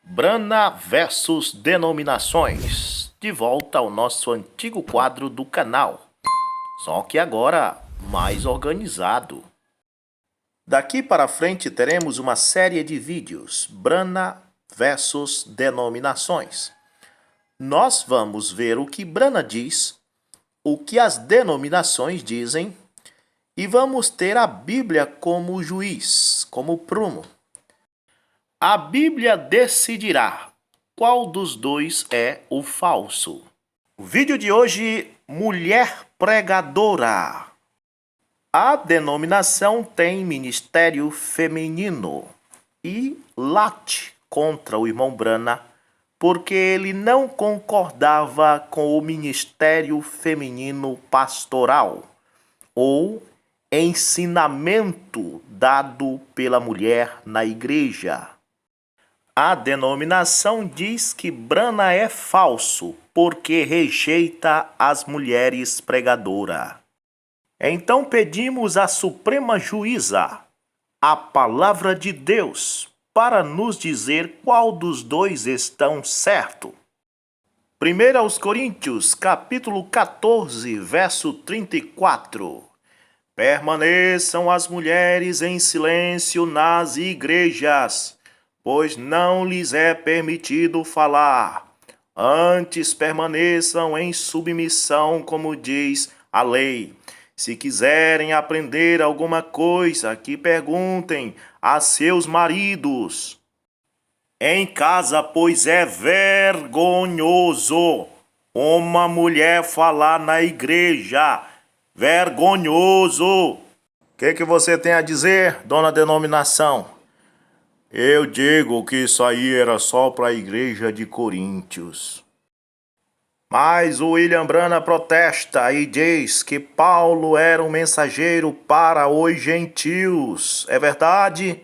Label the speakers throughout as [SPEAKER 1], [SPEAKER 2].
[SPEAKER 1] Brana versus denominações. De volta ao nosso antigo quadro do canal, só que agora mais organizado. Daqui para frente teremos uma série de vídeos, Brana versus denominações. Nós vamos ver o que Brana diz, o que as denominações dizem, e vamos ter a Bíblia como juiz, como prumo. A Bíblia decidirá qual dos dois é o falso. O vídeo de hoje, mulher pregadora. A denominação tem ministério feminino e late contra o irmão Brana porque ele não concordava com o ministério feminino pastoral ou ensinamento dado pela mulher na igreja. A denominação diz que Brana é falso porque rejeita as mulheres pregadoras. Então pedimos à Suprema Juíza, a palavra de Deus, para nos dizer qual dos dois estão certo. 1 aos Coríntios, capítulo 14, verso 34. Permaneçam as mulheres em silêncio nas igrejas, pois não lhes é permitido falar. Antes permaneçam em submissão, como diz a lei. Se quiserem aprender alguma coisa, que perguntem a seus maridos em casa, pois é vergonhoso uma mulher falar na igreja. Vergonhoso! O que você tem a dizer, dona denominação? Eu digo que isso aí era só para a igreja de Coríntios. Mas o William Brana protesta e diz que Paulo era um mensageiro para os gentios. É verdade?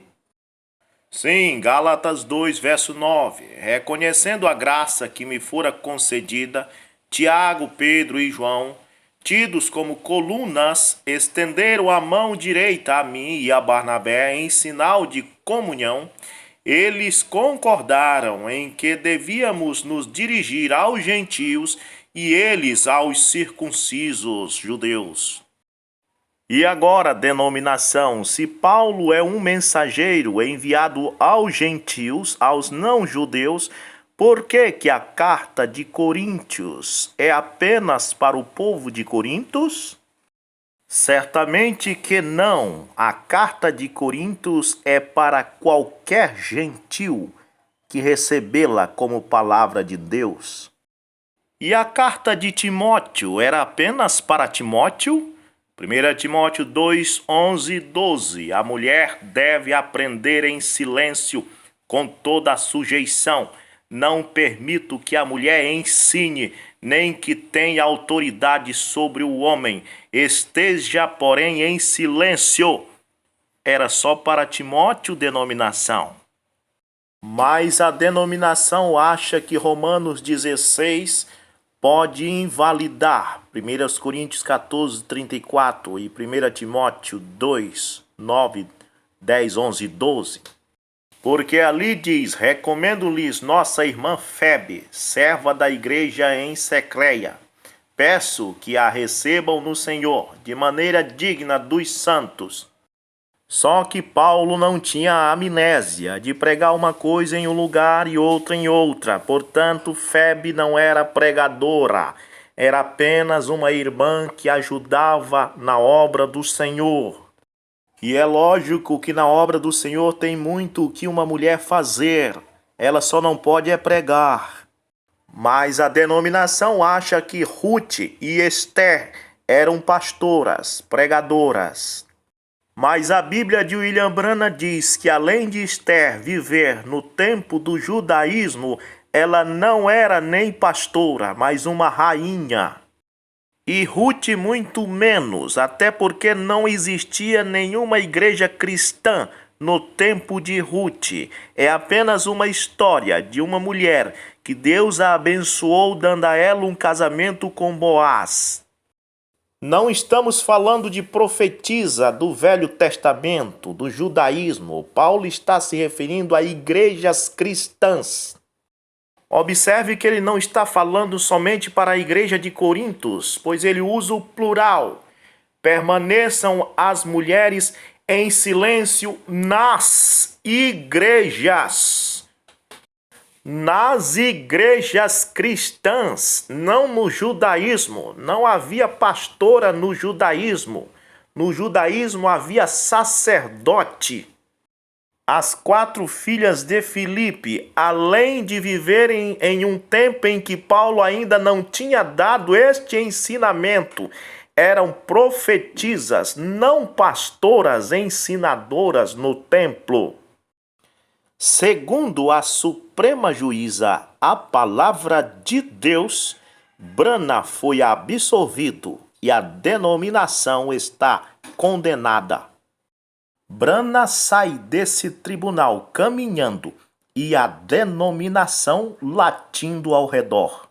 [SPEAKER 1] Sim, Gálatas 2, verso 9. Reconhecendo a graça que me fora concedida, Tiago, Pedro e João, tidos como colunas, estenderam a mão direita a mim e a Barnabé em sinal de comunhão. Eles concordaram em que devíamos nos dirigir aos gentios e eles aos circuncisos judeus. E agora, denominação, se Paulo é um mensageiro enviado aos gentios, aos não-judeus, por que a carta de Coríntios é apenas para o povo de Corintos? Certamente que não. A carta de Coríntios é para qualquer gentil que recebê-la como palavra de Deus. E a carta de Timóteo era apenas para Timóteo? 1 Timóteo 2, 11 e 12. A mulher deve aprender em silêncio, com toda a sujeição. Não permito que a mulher ensine, nem que tenha autoridade sobre o homem. Esteja, porém, em silêncio. Era só para Timóteo denominação. Mas a denominação acha que Romanos 16 pode invalidar 1 Coríntios 14, 34 e 1 Timóteo 2, 9, 10, 11 e 12. Porque ali diz, recomendo-lhes nossa irmã Febe, serva da igreja em Secreia. Peço que a recebam no Senhor, de maneira digna dos santos. Só que Paulo não tinha a amnésia de pregar uma coisa em um lugar e outra em outra. Portanto, Febe não era pregadora, era apenas uma irmã que ajudava na obra do Senhor. E é lógico que na obra do Senhor tem muito o que uma mulher fazer. Ela só não pode pregar. Mas a denominação acha que Ruth e Esther eram pastoras, pregadoras. Mas a Bíblia de William Brana diz que além de Esther viver no tempo do judaísmo, ela não era nem pastora, mas uma rainha. E Ruth muito menos, até porque não existia nenhuma igreja cristã no tempo de Ruth. É apenas uma história de uma mulher que Deus a abençoou dando a ela um casamento com Boaz. Não estamos falando de profetisa do Velho Testamento, do judaísmo. Paulo está se referindo a igrejas cristãs. Observe que ele não está falando somente para a igreja de Corintos, pois ele usa o plural. Permaneçam as mulheres em silêncio nas igrejas. Nas igrejas cristãs, não no judaísmo. Não havia pastora no judaísmo. No judaísmo havia sacerdote. As 4 filhas de Filipe, além de viverem em um tempo em que Paulo ainda não tinha dado este ensinamento, eram profetisas, não pastoras ensinadoras no templo. Segundo a Suprema Juíza, a palavra de Deus, Brana foi absolvido e a denominação está condenada. Brana sai desse tribunal caminhando e a denominação latindo ao redor.